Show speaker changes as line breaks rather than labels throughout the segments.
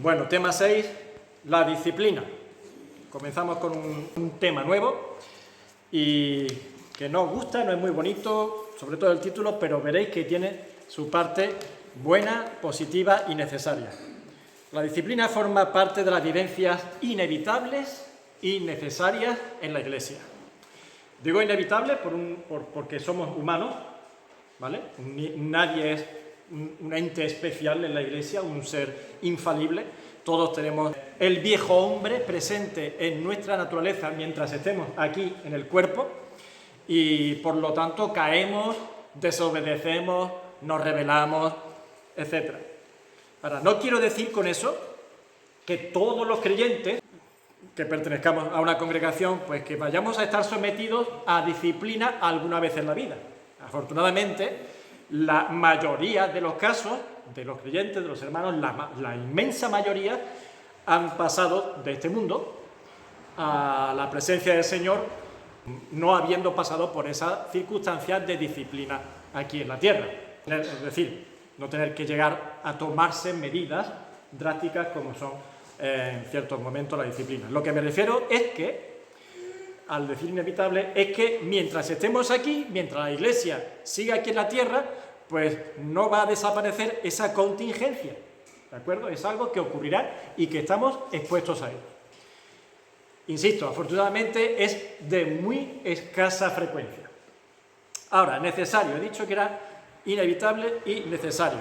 Bueno, tema 6, la disciplina. Comenzamos con un tema nuevo y que no os gusta, no es muy bonito, sobre todo el título, pero veréis que tiene su parte buena, positiva y necesaria. La disciplina forma parte de las vivencias inevitables y necesarias en la Iglesia. Digo inevitable porque somos humanos, ¿vale? Nadie es un ente especial en la Iglesia, un ser infalible. Todos tenemos el viejo hombre presente en nuestra naturaleza mientras estemos aquí en el cuerpo y por lo tanto caemos, desobedecemos, nos rebelamos, etc. Ahora, no quiero decir con eso que todos los creyentes que pertenezcamos a una congregación, pues que vayamos a estar sometidos a disciplina alguna vez en la vida. Afortunadamente, la mayoría de los casos de los creyentes, de los hermanos, la inmensa mayoría han pasado de este mundo a la presencia del Señor, no habiendo pasado por esas circunstancias de disciplina aquí en la tierra. Es decir, no tener que llegar a tomarse medidas drásticas como son en ciertos momentos la disciplina. Lo que me refiero es que, al decir inevitable, es que mientras estemos aquí, mientras la Iglesia siga aquí en la tierra, pues no va a desaparecer esa contingencia, ¿de acuerdo? Es algo que ocurrirá y que estamos expuestos a ello. Insisto, afortunadamente es de muy escasa frecuencia. Ahora, necesario, he dicho que era inevitable y necesario.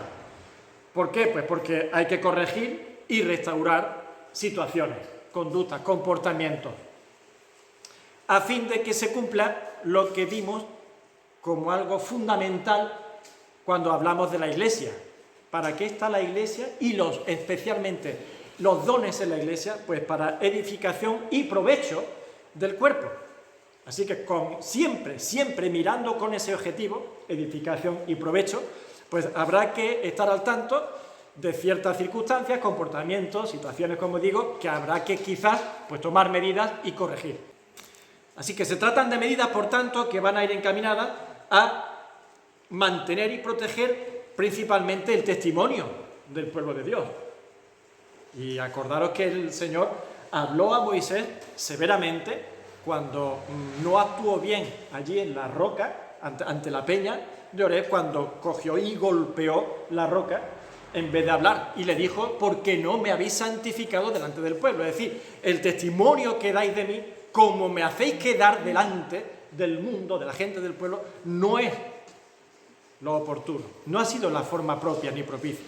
¿Por qué? Pues porque hay que corregir y restaurar situaciones, conductas, comportamientos, a fin de que se cumpla lo que vimos como algo fundamental cuando hablamos de la Iglesia. ¿Para qué está la Iglesia? Y especialmente los dones en la Iglesia, pues para edificación y provecho del cuerpo. Así que siempre mirando con ese objetivo, edificación y provecho, pues habrá que estar al tanto de ciertas circunstancias, comportamientos, situaciones, como digo, que habrá que quizás pues tomar medidas y corregir. Así que se tratan de medidas, por tanto, que van a ir encaminadas a mantener y proteger principalmente el testimonio del pueblo de Dios. Y acordaros que el Señor habló a Moisés severamente cuando no actuó bien allí en la roca, ante la peña de Oreb, cuando cogió y golpeó la roca en vez de hablar, y le dijo: porque no me habéis santificado delante del pueblo. Es decir, el testimonio que dais de mí, como me hacéis quedar delante del mundo, de la gente del pueblo, no es lo oportuno, no ha sido la forma propia ni propicia.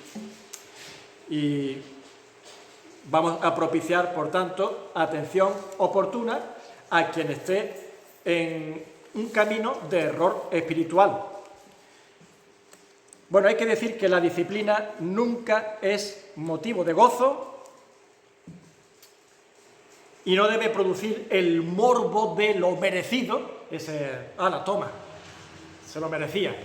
Y vamos a propiciar, por tanto, atención oportuna a quien esté en un camino de error espiritual. Bueno, hay que decir que la disciplina nunca es motivo de gozo y no debe producir el morbo de lo merecido, toma, se lo merecía,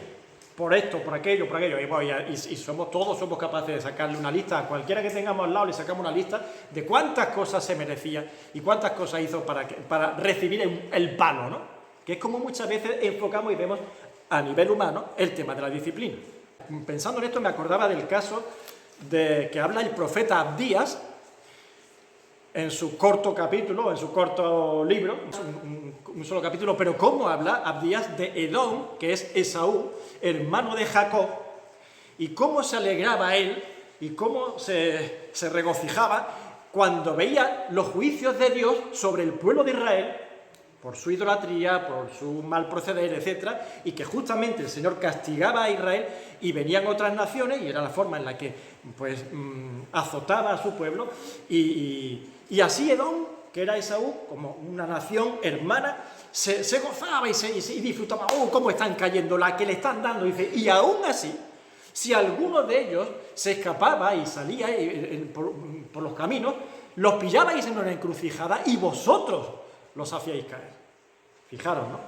por esto, por aquello, y todos somos capaces de sacarle una lista a cualquiera que tengamos al lado, le sacamos una lista de cuántas cosas se merecía y cuántas cosas hizo para recibir el palo, ¿no? Que es como muchas veces enfocamos y vemos a nivel humano el tema de la disciplina. Pensando en esto me acordaba del caso que habla el profeta Abdías en su corto capítulo, en su corto libro, un solo capítulo, pero cómo habla Abdías de Edom, que es Esaú, hermano de Jacob, y cómo se alegraba él y cómo se regocijaba cuando veía los juicios de Dios sobre el pueblo de Israel por su idolatría, por su mal proceder, etc., y que justamente el Señor castigaba a Israel y venían otras naciones, y era la forma en la que pues azotaba a su pueblo, y así Edom, que era Esaú, como una nación hermana, se gozaba y disfrutaba. Cómo están cayendo, la que le están dando. Dice, y aún así, si alguno de ellos se escapaba y salía por los caminos, los pillabais en una encrucijada y vosotros los hacíais caer. Fijaros, ¿no?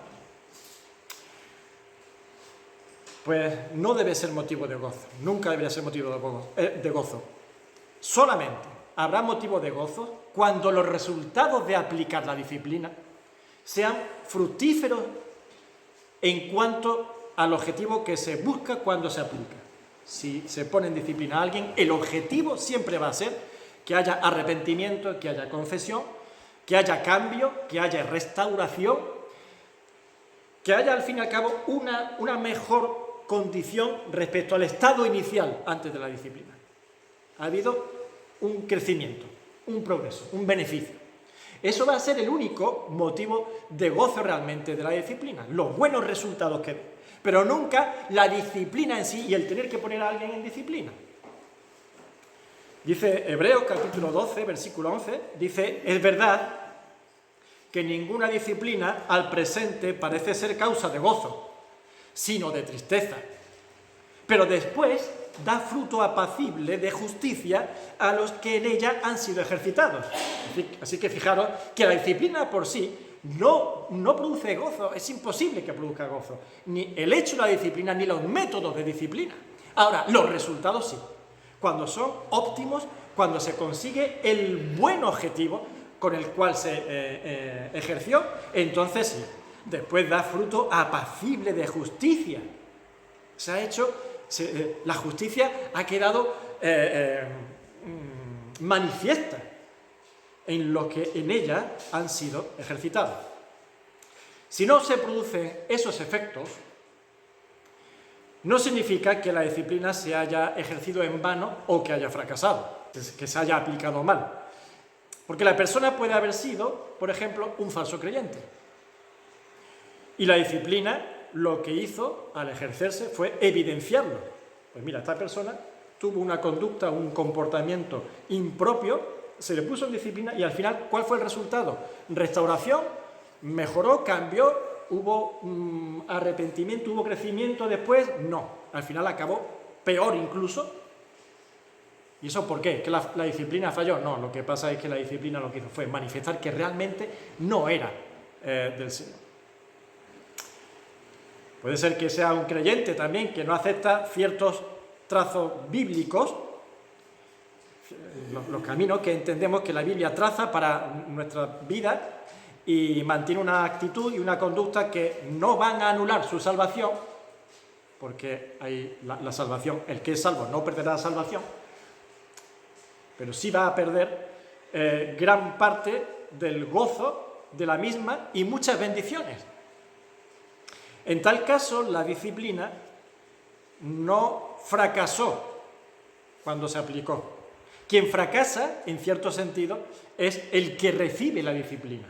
Pues no debe ser motivo de gozo, nunca debería ser motivo de gozo. Solamente habrá motivo de gozo cuando los resultados de aplicar la disciplina sean fructíferos en cuanto al objetivo que se busca cuando se aplica. Si se pone en disciplina a alguien, el objetivo siempre va a ser que haya arrepentimiento, que haya confesión, que haya cambio, que haya restauración, que haya al fin y al cabo una mejor condición respecto al estado inicial antes de la disciplina. Ha habido un crecimiento, un progreso, un beneficio. Eso va a ser el único motivo de gozo realmente de la disciplina, los buenos resultados que dé, pero nunca la disciplina en sí y el tener que poner a alguien en disciplina. Dice Hebreos capítulo 12, versículo 11, dice, es verdad que ninguna disciplina al presente parece ser causa de gozo, sino de tristeza, pero después da fruto apacible de justicia a los que en ella han sido ejercitados. Así que fijaros que la disciplina por sí no produce gozo, es imposible que produzca gozo, ni el hecho de la disciplina ni los métodos de disciplina. Ahora, los resultados sí, cuando son óptimos, cuando se consigue el buen objetivo con el cual se ejerció, entonces sí, después da fruto apacible de justicia. Se ha hecho, la justicia ha quedado manifiesta en lo que en ella han sido ejercitados. Si no se producen esos efectos, no significa que la disciplina se haya ejercido en vano o que haya fracasado, que se haya aplicado mal. Porque la persona puede haber sido, por ejemplo, un falso creyente. Y la disciplina lo que hizo al ejercerse fue evidenciarlo. Pues mira, esta persona tuvo una conducta, un comportamiento impropio, se le puso en disciplina y al final, ¿cuál fue el resultado? Restauración, mejoró, cambió, hubo arrepentimiento, hubo crecimiento después, no. Al final acabó peor incluso. ¿Y eso por qué? ¿Que la disciplina falló? No, lo que pasa es que la disciplina lo que hizo fue manifestar que realmente no era del Señor. Puede ser que sea un creyente también que no acepta ciertos trazos bíblicos, los caminos que entendemos que la Biblia traza para nuestra vida y mantiene una actitud y una conducta que no van a anular su salvación, porque hay la salvación, el que es salvo no perderá la salvación, pero sí va a perder gran parte del gozo de la misma y muchas bendiciones. En tal caso, la disciplina no fracasó cuando se aplicó. Quien fracasa, en cierto sentido, es el que recibe la disciplina,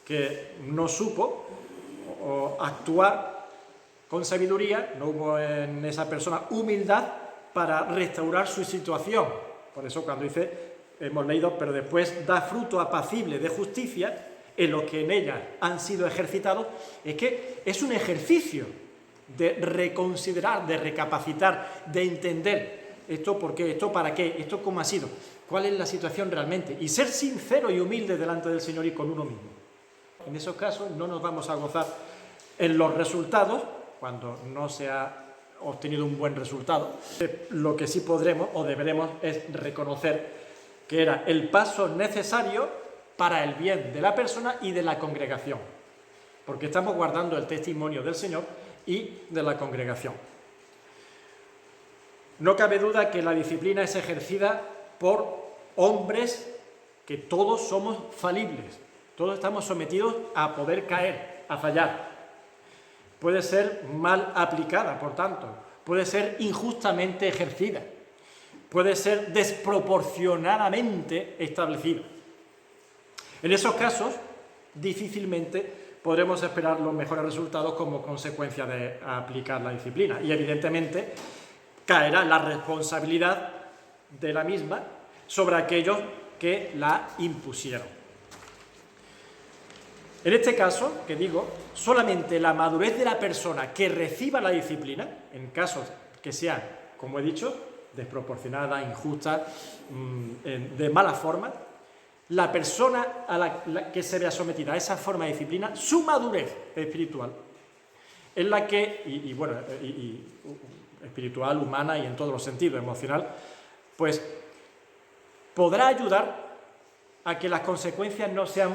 que no supo actuar con sabiduría, no hubo en esa persona humildad para restaurar su situación. Por eso cuando dice, hemos leído, pero después da fruto apacible de justicia, en lo que en ella han sido ejercitados, es que es un ejercicio de reconsiderar, de recapacitar, de entender esto por qué, esto para qué, esto cómo ha sido, cuál es la situación realmente, y ser sincero y humilde delante del Señor y con uno mismo. En esos casos no nos vamos a gozar en los resultados, cuando no se ha obtenido un buen resultado. Lo que sí podremos o deberemos es reconocer que era el paso necesario para el bien de la persona y de la congregación, porque estamos guardando el testimonio del Señor y de la congregación. No cabe duda que la disciplina es ejercida por hombres que todos somos falibles, todos estamos sometidos a poder caer, a fallar. Puede ser mal aplicada, por tanto, puede ser injustamente ejercida, puede ser desproporcionadamente establecida. En esos casos, difícilmente podremos esperar los mejores resultados como consecuencia de aplicar la disciplina. Y evidentemente caerá la responsabilidad de la misma sobre aquellos que la impusieron. En este caso, que digo, solamente la madurez de la persona que reciba la disciplina, en casos que sean, como he dicho, desproporcionada, injusta, de mala forma, la persona a la que se vea sometida a esa forma de disciplina, su madurez espiritual, es la que, espiritual, humana y en todos los sentidos, emocional, pues podrá ayudar a que las consecuencias no sean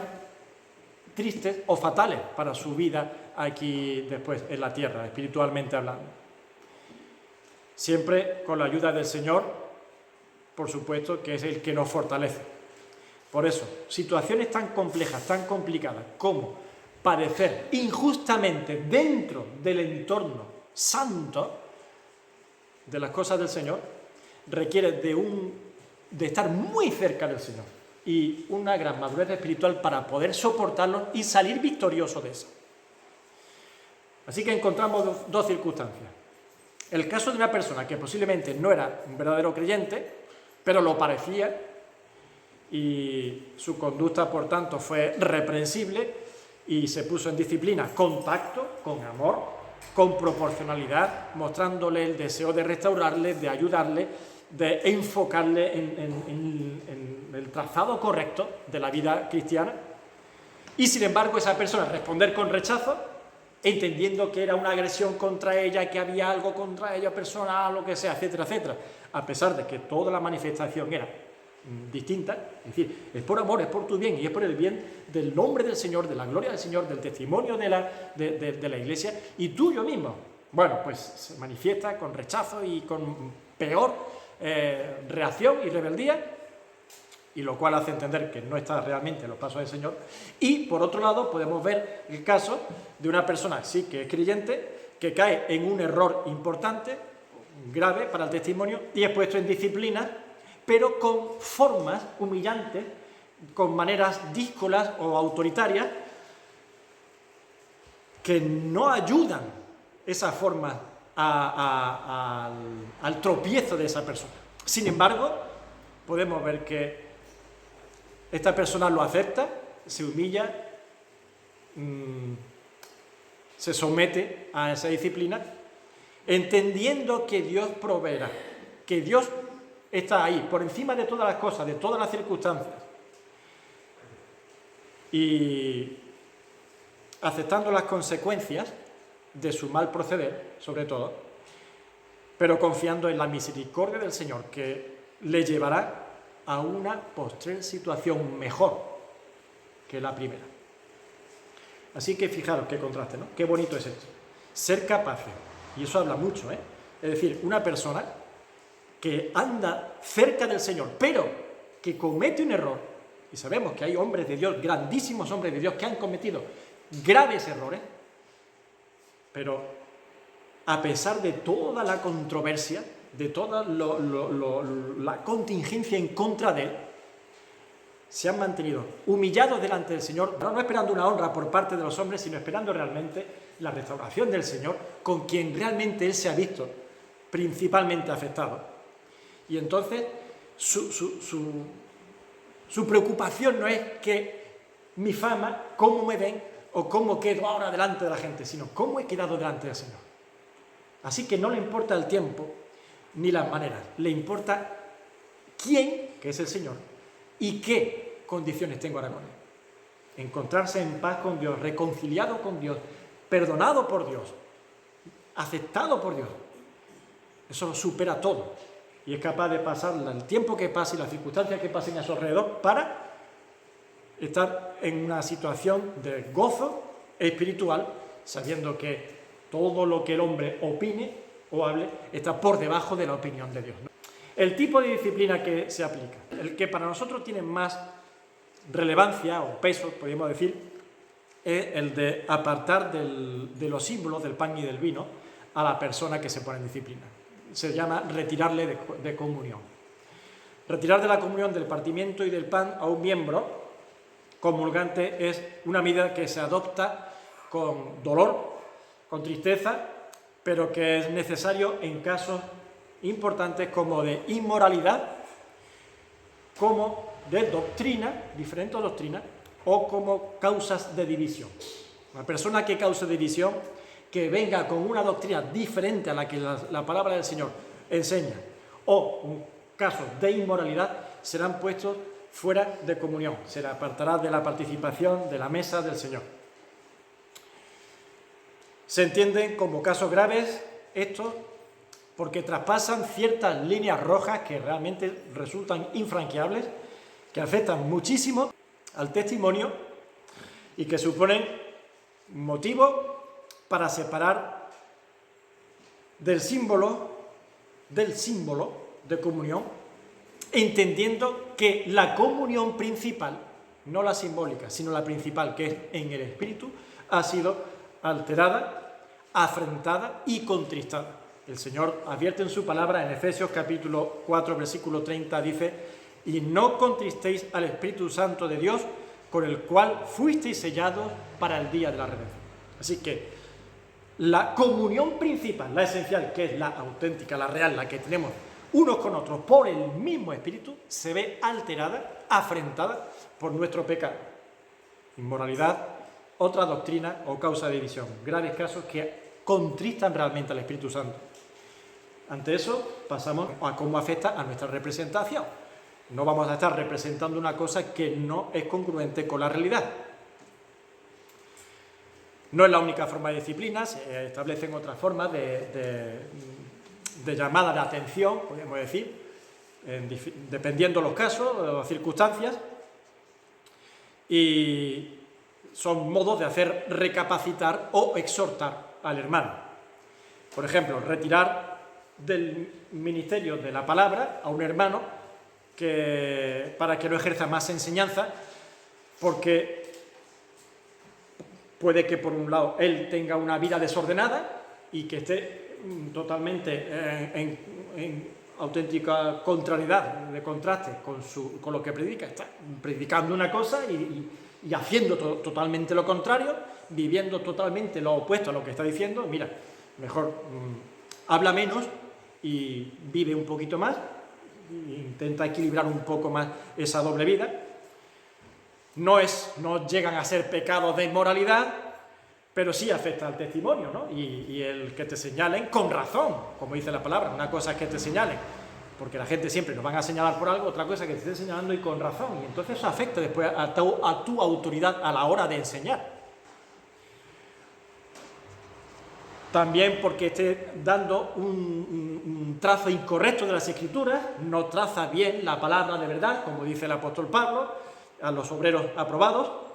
tristes o fatales para su vida aquí después en la tierra, espiritualmente hablando. Siempre con la ayuda del Señor por supuesto, que es el que nos fortalece. Por eso, situaciones tan complejas, tan complicadas como padecer injustamente dentro del entorno santo de las cosas del Señor, requiere de estar muy cerca del Señor y una gran madurez espiritual para poder soportarlo y salir victorioso de eso. Así que encontramos dos circunstancias. El caso de una persona que posiblemente no era un verdadero creyente, pero lo parecía, y su conducta, por tanto, fue reprensible y se puso en disciplina con tacto, con amor, con proporcionalidad, mostrándole el deseo de restaurarle, de ayudarle, de enfocarle en el trazado correcto de la vida cristiana. Y sin embargo, esa persona responder con rechazo, entendiendo que era una agresión contra ella, que había algo contra ella personal, lo que sea, etcétera, etcétera, a pesar de que toda la manifestación era distinta, es decir, es por amor, es por tu bien y es por el bien del nombre del Señor, de la gloria del Señor, del testimonio de la Iglesia y tuyo mismo. Bueno, pues se manifiesta con rechazo y con peor reacción y rebeldía, y lo cual hace entender que no está realmente en los pasos del Señor. Y por otro lado podemos ver el caso de una persona, sí, que es creyente, que cae en un error importante, grave para el testimonio, y es puesto en disciplina, pero con formas humillantes, con maneras díscolas o autoritarias, que no ayudan esas formas al tropiezo de esa persona. Sin embargo, podemos ver que esta persona lo acepta, se humilla, se somete a esa disciplina, entendiendo que Dios proveerá, que Dios está ahí, por encima de todas las cosas, de todas las circunstancias. Y aceptando las consecuencias de su mal proceder, sobre todo, pero confiando en la misericordia del Señor, que le llevará a una postrer situación mejor que la primera. Así que fijaros qué contraste, ¿no? Qué bonito es esto. Ser capaces, y eso habla mucho, ¿eh? Es decir, una persona que anda cerca del Señor, pero que comete un error, y sabemos que hay hombres de Dios, grandísimos hombres de Dios, que han cometido graves errores, pero a pesar de toda la controversia, de toda la contingencia en contra de él, se han mantenido humillados delante del Señor, no esperando una honra por parte de los hombres, sino esperando realmente la restauración del Señor, con quien realmente él se ha visto principalmente afectado. Y entonces su preocupación no es que mi fama, cómo me ven o cómo quedo ahora delante de la gente, sino cómo he quedado delante del Señor. Así que no le importa el tiempo ni las maneras, le importa quién, que es el Señor, y qué condiciones tengo ahora con él. Encontrarse en paz con Dios, reconciliado con Dios, perdonado por Dios, aceptado por Dios. Eso lo supera todo y es capaz de pasar el tiempo que pase y las circunstancias que pasen a su alrededor para estar en una situación de gozo espiritual, sabiendo que todo lo que el hombre opine o hable está por debajo de la opinión de Dios. El tipo de disciplina que se aplica, el que para nosotros tiene más relevancia o peso, podríamos decir, es el de apartar de los símbolos del pan y del vino a la persona que se pone en disciplina. Se llama retirarle de comunión. Retirar de la comunión del partimiento y del pan a un miembro comulgante es una medida que se adopta con dolor, con tristeza, pero que es necesario en casos importantes como de inmoralidad, como de doctrina, diferentes doctrinas, o como causas de división. Una persona que cause división, que venga con una doctrina diferente a la que la palabra del Señor enseña, o un caso de inmoralidad, serán puestos fuera de comunión, se le apartará de la participación de la mesa del Señor. Se entienden como casos graves estos porque traspasan ciertas líneas rojas que realmente resultan infranqueables, que afectan muchísimo al testimonio y que suponen motivo para separar del símbolo de comunión entendiendo que la comunión principal, no la simbólica, sino la principal, que es en el Espíritu, ha sido alterada, afrentada y contristada. El Señor advierte en su palabra, en Efesios capítulo 4, versículo 30, dice: y no contristéis al Espíritu Santo de Dios, con el cual fuisteis sellados para el día de la redención. Así que la comunión principal, la esencial, que es la auténtica, la real, la que tenemos unos con otros por el mismo Espíritu, se ve alterada, afrentada por nuestro pecado, inmoralidad, otra doctrina o causa de división, graves casos que contristan realmente al Espíritu Santo. Ante eso pasamos a cómo afecta a nuestra representación. No vamos a estar representando una cosa que no es congruente con la realidad. No es la única forma de disciplina, se establecen otras formas de llamada de atención, podríamos decir, dependiendo los casos o las circunstancias, y son modos de hacer recapacitar o exhortar al hermano. Por ejemplo, retirar del ministerio de la palabra a un hermano para que no ejerza más enseñanza, porque puede que por un lado él tenga una vida desordenada y que esté totalmente en auténtica contrariedad, de contraste con lo que predica. Está predicando una cosa y haciendo totalmente lo contrario, viviendo totalmente lo opuesto a lo que está diciendo. Mira, mejor habla menos y vive un poquito más, intenta equilibrar un poco más esa doble vida. No llegan a ser pecados de inmoralidad, pero sí afecta al testimonio, ¿no? Y el que te señalen con razón, como dice la palabra. Una cosa es que te señalen, porque la gente siempre nos van a señalar por algo, otra cosa es que te estén señalando y con razón, y entonces eso afecta después a tu autoridad a la hora de enseñar. También porque esté dando un trazo incorrecto de las Escrituras, no traza bien la palabra de verdad, como dice el apóstol Pablo, a los obreros aprobados,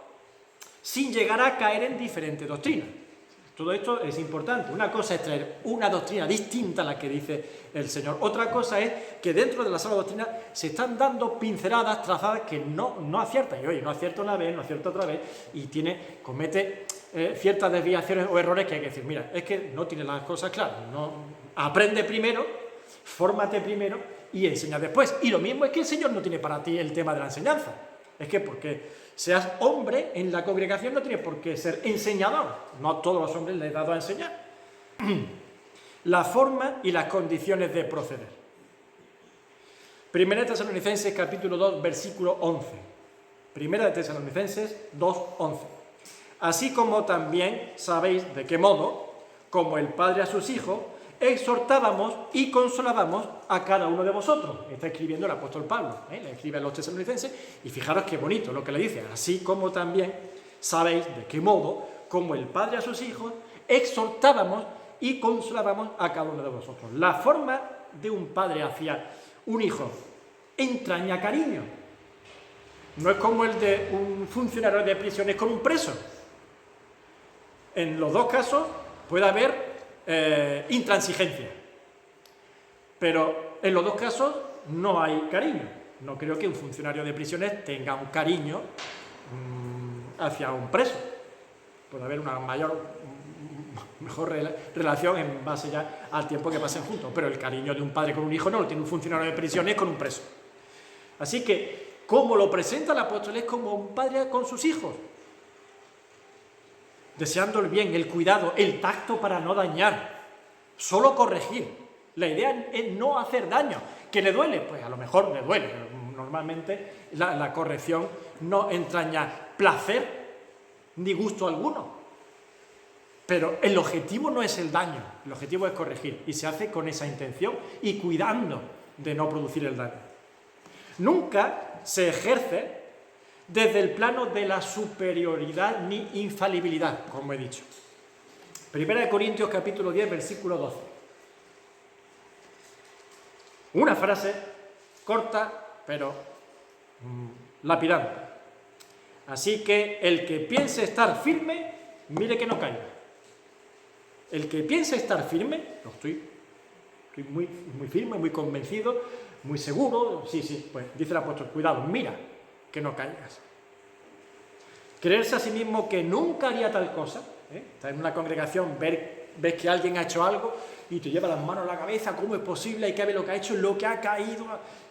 sin llegar a caer en diferentes doctrinas. Todo esto es importante. Una cosa es traer una doctrina distinta a la que dice el Señor. Otra cosa es que dentro de la sana doctrina se están dando pinceladas, trazadas que no aciertan. Y oye, no acierta una vez, no acierta otra vez, y comete ciertas desviaciones o errores que hay que decir, mira, es que no tiene las cosas claras. Aprende primero, fórmate primero y enseña después. Y lo mismo es que el Señor no tiene para ti el tema de la enseñanza. Es que porque seas hombre en la congregación no tienes por qué ser enseñador. No a todos los hombres les he dado a enseñar. La forma y las condiciones de proceder. Primera de Tesalonicenses capítulo 2 versículo 11. Primera de Tesalonicenses 2, 11. Así como también sabéis de qué modo, como el Padre a sus hijos, exhortábamos y consolábamos a cada uno de vosotros. Está escribiendo el apóstol Pablo, le escribe a los tesalonicenses, y fijaros qué bonito lo que le dice. Así como también sabéis de qué modo, como el Padre a sus hijos, exhortábamos y consolábamos a cada uno de vosotros. La forma de un padre hacia un hijo entraña cariño. No es como el de un funcionario de prisiones con un preso. En los dos casos puede haber intransigencia, pero en los dos casos no hay cariño. No creo que un funcionario de prisiones tenga un cariño hacia un preso. Puede haber una mejor relación en base ya al tiempo que pasen juntos, pero el cariño de un padre con un hijo no lo tiene un funcionario de prisiones con un preso. Así que, como lo presenta el apóstol, es como un padre con sus hijos, deseando el bien, el cuidado, el tacto para no dañar, solo corregir. La idea es no hacer daño. ¿Que le duele? Pues a lo mejor le duele. Normalmente la corrección no entraña placer ni gusto alguno. Pero el objetivo no es el daño, el objetivo es corregir, y se hace con esa intención y cuidando de no producir el daño. Nunca se ejerce desde el plano de la superioridad ni infalibilidad, como he dicho. Primera de Corintios capítulo 10, versículo 12. Una frase corta, pero lapidante. Así que el que piense estar firme, mire que no caiga. El que piense estar firme, lo estoy Estoy muy firme, muy convencido, muy seguro. Sí, sí, pues dice el apóstol, cuidado, mira, que no caigas. Creerse a sí mismo que nunca haría tal cosa, Estás en una congregación, ves que alguien ha hecho algo y te lleva las manos a la cabeza, ¿cómo es posible? Hay que ver lo que ha hecho, lo que ha caído.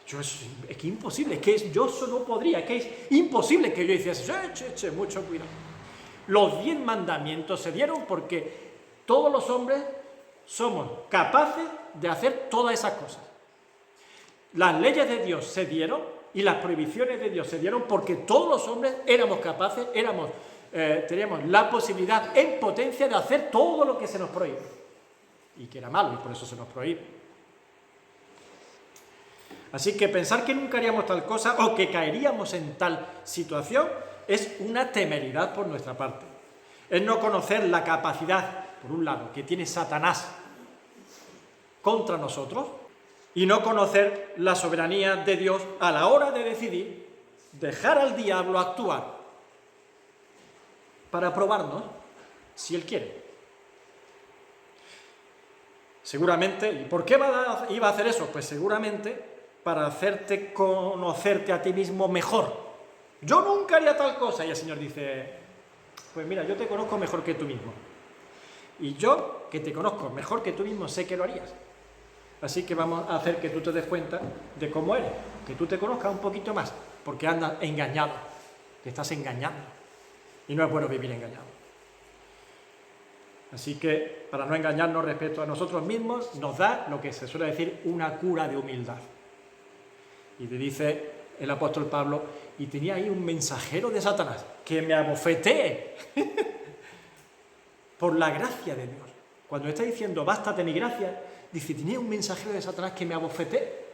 Es que es imposible, es que yo eso no podría, es que es imposible que yo hiciese, mucho cuidado. Los 10 mandamientos se dieron porque todos los hombres somos capaces de hacer todas esas cosas. Las leyes de Dios se dieron y las prohibiciones de Dios se dieron porque todos los hombres éramos capaces, teníamos la posibilidad en potencia de hacer todo lo que se nos prohíbe. Y que era malo y por eso se nos prohíbe. Así que pensar que nunca haríamos tal cosa o que caeríamos en tal situación es una temeridad por nuestra parte. Es no conocer la capacidad, por un lado, que tiene Satanás contra nosotros y no conocer la soberanía de Dios a la hora de decidir dejar al diablo actuar para probarnos si él quiere. Seguramente, ¿y por qué iba a hacer eso? Pues seguramente para hacerte conocerte a ti mismo mejor. Yo nunca haría tal cosa. Y el Señor dice, pues mira, yo te conozco mejor que tú mismo. Y yo, que te conozco mejor que tú mismo, sé que lo harías. Así que vamos a hacer que tú te des cuenta de cómo eres, que tú te conozcas un poquito más, porque andas engañado, te estás engañando. Y no es bueno vivir engañado. Así que, para no engañarnos respecto a nosotros mismos, nos da lo que se suele decir una cura de humildad. Y te dice el apóstol Pablo, y tenía ahí un mensajero de Satanás, que me abofetee por la gracia de Dios. Cuando está diciendo, bástate mi gracia, dice, tenía un mensajero de Satanás que me abofetee,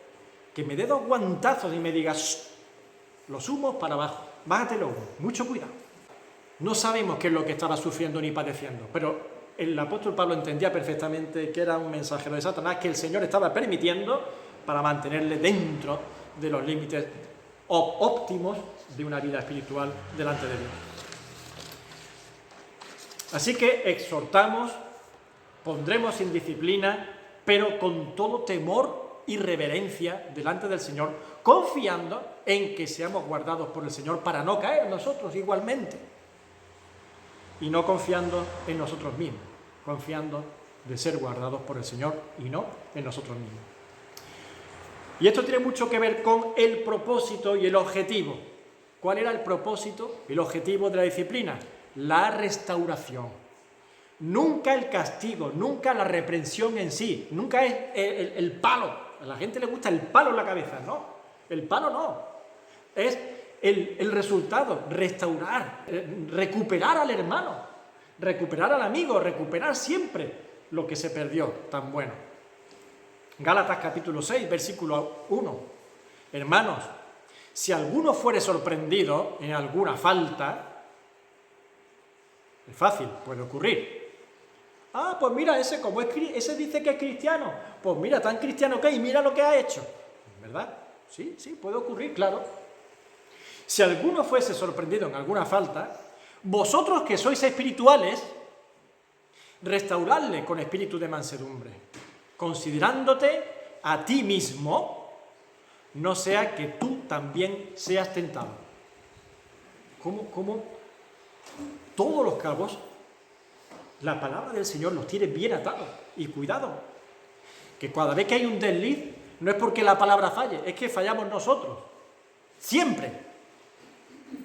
que me dé 2 guantazos y me diga, los humos para abajo, bájate los humos, mucho cuidado. No sabemos qué es lo que estaba sufriendo ni padeciendo, pero el apóstol Pablo entendía perfectamente que era un mensajero de Satanás que el Señor estaba permitiendo para mantenerle dentro de los límites óptimos de una vida espiritual delante de Dios. Así que exhortamos, pondremos en disciplina, pero con todo temor y reverencia delante del Señor, confiando en que seamos guardados por el Señor para no caer nosotros igualmente. Y no confiando en nosotros mismos, confiando de ser guardados por el Señor y no en nosotros mismos. Y esto tiene mucho que ver con el propósito y el objetivo. ¿Cuál era el propósito y el objetivo de la disciplina? La restauración. Nunca el castigo, nunca la reprensión en sí, nunca es el palo. A la gente le gusta el palo en la cabeza, ¿no? El palo no. Es el resultado, restaurar, recuperar al hermano, recuperar al amigo, recuperar siempre lo que se perdió tan bueno. Gálatas capítulo 6, versículo 1. Hermanos, si alguno fuere sorprendido en alguna falta, es fácil, puede ocurrir. Ah, pues mira, ese dice que es cristiano, pues mira, tan cristiano que es y mira lo que ha hecho. ¿Verdad? Sí, puede ocurrir, claro. Si alguno fuese sorprendido en alguna falta, vosotros que sois espirituales, restauradle con espíritu de mansedumbre, considerándote a ti mismo, no sea que tú también seas tentado. ¿Cómo? Todos los cabos, la palabra del Señor los tiene bien atados. Y cuidado, que cada vez que hay un desliz, no es porque la palabra falle, es que fallamos nosotros. Siempre.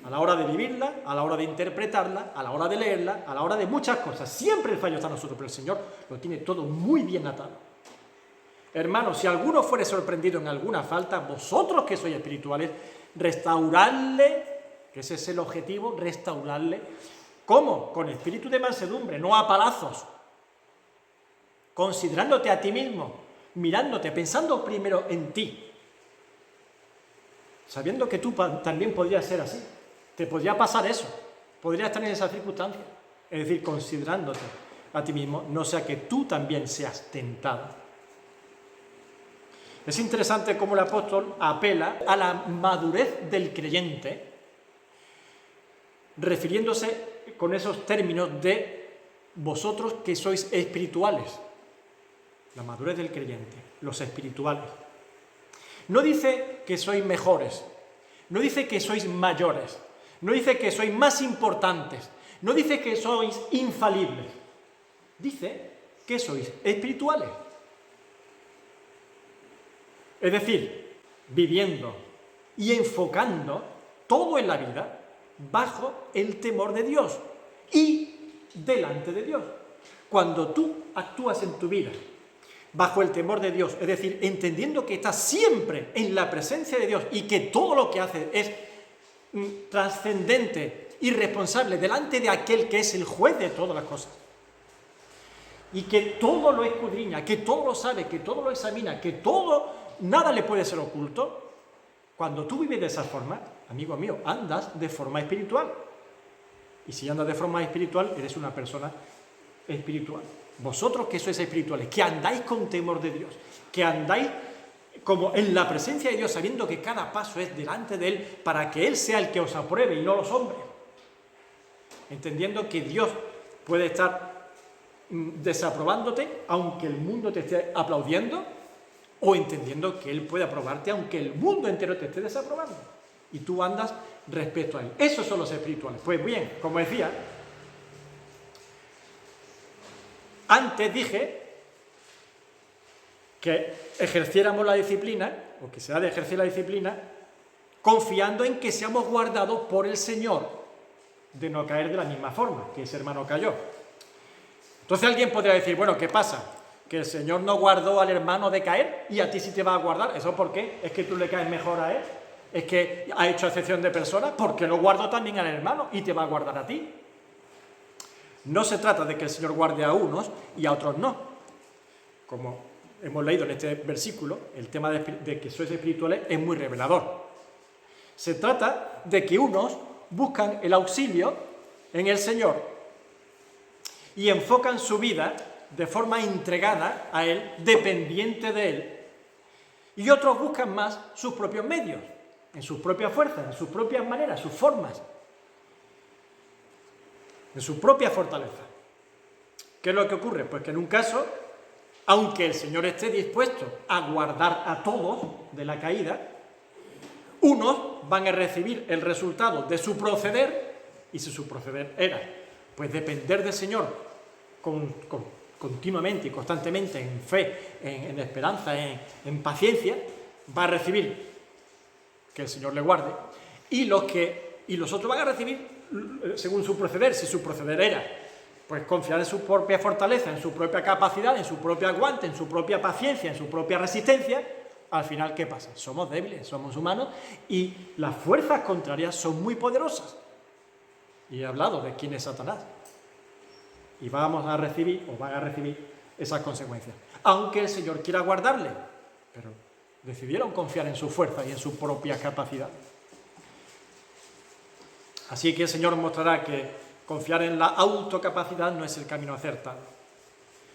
A la hora de vivirla, a la hora de interpretarla, a la hora de leerla, a la hora de muchas cosas. Siempre el fallo está en nosotros, pero el Señor lo tiene todo muy bien atado. Hermanos, si alguno fuere sorprendido en alguna falta, vosotros que sois espirituales, restauradle, que ese es el objetivo, restauradle. ¿Cómo? Con espíritu de mansedumbre, no a palazos. Considerándote a ti mismo, mirándote, pensando primero en ti. Sabiendo que tú también podrías ser así, te podría pasar eso, podrías estar en esa circunstancia. Es decir, considerándote a ti mismo, no sea que tú también seas tentado. Es interesante cómo el apóstol apela a la madurez del creyente, refiriéndose con esos términos de vosotros que sois espirituales. la madurez del creyente, los espirituales. No dice que sois mejores, no dice que sois mayores, no dice que sois más importantes, no dice que sois infalibles, dice que sois espirituales. Es decir, viviendo y enfocando todo en la vida bajo el temor de Dios y delante de Dios. Cuando tú actúas en tu vida bajo el temor de Dios, es decir, entendiendo que estás siempre en la presencia de Dios y que todo lo que haces es trascendente y responsable delante de aquel que es el juez de todas las cosas, y que todo lo escudriña, que todo lo sabe, que todo lo examina, que todo, nada le puede ser oculto. Cuando tú vives de esa forma, amigo mío, andas de forma espiritual. Y si andas de forma espiritual, eres una persona espiritual. Vosotros que sois espirituales, que andáis con temor de Dios, que andáis como en la presencia de Dios, sabiendo que cada paso es delante de Él, para que Él sea el que os apruebe y no los hombres. Entendiendo que Dios puede estar desaprobándote, aunque el mundo te esté aplaudiendo, o entendiendo que Él puede aprobarte, aunque el mundo entero te esté desaprobando. Y tú andas respecto a Él. Esos son los espirituales. Pues bien, como decía, antes dije que ejerciéramos la disciplina, o que se ha de ejercer la disciplina, confiando en que seamos guardados por el Señor de no caer de la misma forma que ese hermano cayó. Entonces alguien podría decir, bueno, ¿qué pasa? ¿Que el Señor no guardó al hermano de caer y a ti sí te va a guardar? ¿Eso por qué? ¿Es que tú le caes mejor a él? ¿Es que ha hecho excepción de personas? Porque lo guardó también al hermano y te va a guardar a ti. No se trata de que el Señor guarde a unos y a otros no. Como hemos leído en este versículo, el tema de que sois espirituales es muy revelador. Se trata de que unos buscan el auxilio en el Señor y enfocan su vida de forma entregada a Él, dependiente de Él, y otros buscan más sus propios medios, en sus propias fuerzas, en sus propias maneras, sus formas, en su propia fortaleza. ¿Qué es lo que ocurre? Pues que en un caso, aunque el Señor esté dispuesto a guardar a todos de la caída, unos van a recibir el resultado de su proceder, y si su proceder era, pues depender del Señor continuamente y constantemente, en fe, en esperanza, en paciencia, va a recibir que el Señor le guarde, y los otros van a recibir según su proceder. Si su proceder era pues confiar en su propia fortaleza, en su propia capacidad, en su propio aguante, en su propia paciencia, en su propia resistencia, al final, ¿qué pasa? Somos débiles, somos humanos y las fuerzas contrarias son muy poderosas. Y he hablado de quién es Satanás. Y vamos a recibir, o van a recibir, esas consecuencias. Aunque el Señor quiera guardarle, pero decidieron confiar en su fuerza y en su propia capacidad. Así que el Señor mostrará que confiar en la autocapacidad no es el camino acertado.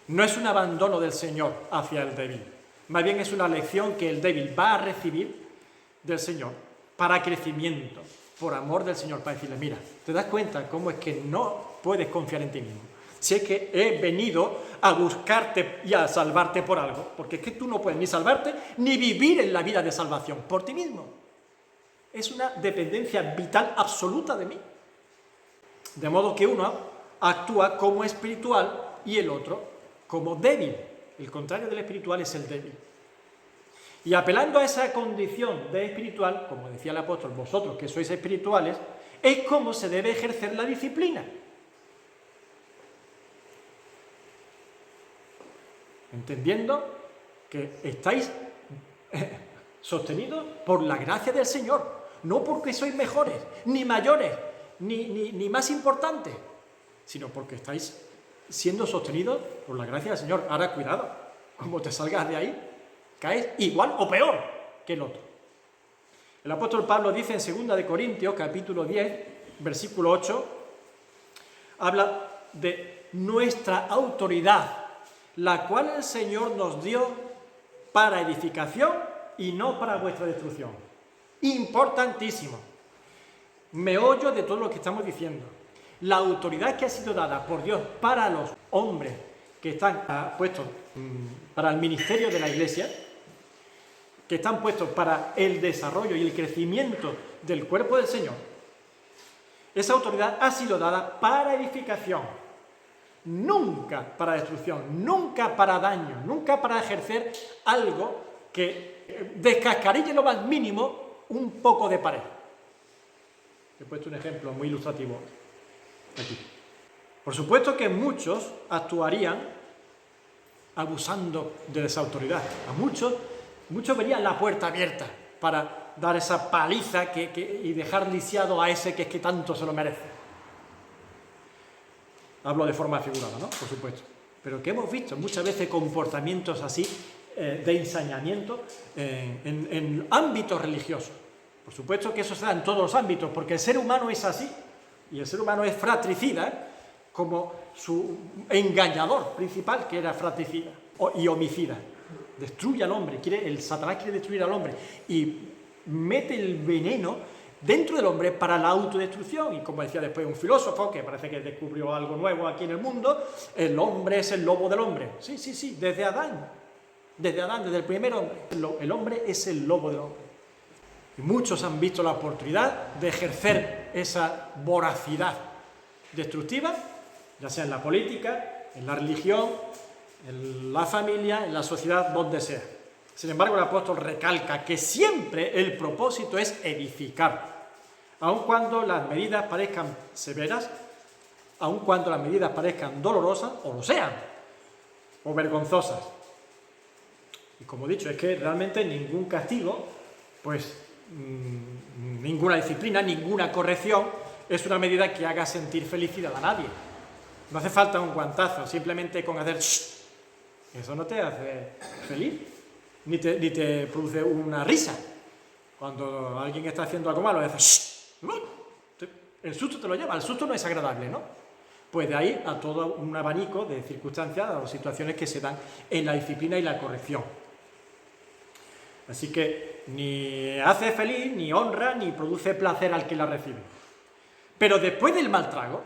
No es un abandono del Señor hacia el débil. Más bien es una lección que el débil va a recibir del Señor para crecimiento, por amor del Señor, para decirle, mira, ¿te das cuenta cómo es que no puedes confiar en ti mismo? Si es que he venido a buscarte y a salvarte por algo, porque es que tú no puedes ni salvarte ni vivir en la vida de salvación por ti mismo. Es una dependencia vital absoluta de mí. De modo que uno actúa como espiritual y el otro como débil. El contrario del espiritual es el débil. Y apelando a esa condición de espiritual, como decía el apóstol, vosotros que sois espirituales, es como se debe ejercer la disciplina. Entendiendo que estáis sostenidos por la gracia del Señor, no porque sois mejores, ni mayores, ni más importantes, sino porque estáis siendo sostenidos por la gracia del Señor. Ahora cuidado, como te salgas de ahí, caes igual o peor que el otro. El apóstol Pablo dice en 2 de Corintios, capítulo 10, versículo 8, habla de nuestra autoridad, la cual el Señor nos dio para edificación y no para vuestra destrucción. Importantísimo. Meollo de todo lo que estamos diciendo. La autoridad que ha sido dada por Dios para los hombres que están puestos para el ministerio de la Iglesia, que están puestos para el desarrollo y el crecimiento del cuerpo del Señor, esa autoridad ha sido dada para edificación, nunca para destrucción, nunca para daño, nunca para ejercer algo que descascarille lo más mínimo un poco de pared. He puesto un ejemplo muy ilustrativo aquí. Por supuesto que muchos actuarían abusando de esa autoridad. A muchos verían la puerta abierta para dar esa paliza y dejar lisiado a ese que es que tanto se lo merece. Hablo de forma figurada, ¿no? Por supuesto. Pero que hemos visto muchas veces comportamientos así de ensañamiento en ámbitos religiosos. Por supuesto que eso se da en todos los ámbitos, porque el ser humano es así, y el ser humano es fratricida, como su engañador principal, que era fratricida y homicida. Destruye al hombre, el Satanás quiere destruir al hombre, y mete el veneno dentro del hombre para la autodestrucción. Y como decía después un filósofo, que parece que descubrió algo nuevo aquí en el mundo, el hombre es el lobo del hombre. Sí, desde Adán, desde el primer hombre. El hombre es el lobo del hombre. Y muchos han visto la oportunidad de ejercer esa voracidad destructiva, ya sea en la política, en la religión, en la familia, en la sociedad, donde sea. Sin embargo, el apóstol recalca que siempre el propósito es edificar, aun cuando las medidas parezcan severas, aun cuando las medidas parezcan dolorosas, o lo sean, o vergonzosas. Y como he dicho, es que realmente ningún castigo, pues ninguna disciplina, ninguna corrección es una medida que haga sentir felicidad a nadie. No hace falta un guantazo, simplemente con hacer shh, eso no te hace feliz, ni te produce una risa. Cuando alguien está haciendo algo malo, dice shh, el susto te lo lleva, el susto no es agradable, ¿no? Pues de ahí a todo un abanico de circunstancias o situaciones que se dan en la disciplina y la corrección. Así que ni hace feliz, ni honra, ni produce placer al que la recibe. Pero después del mal trago,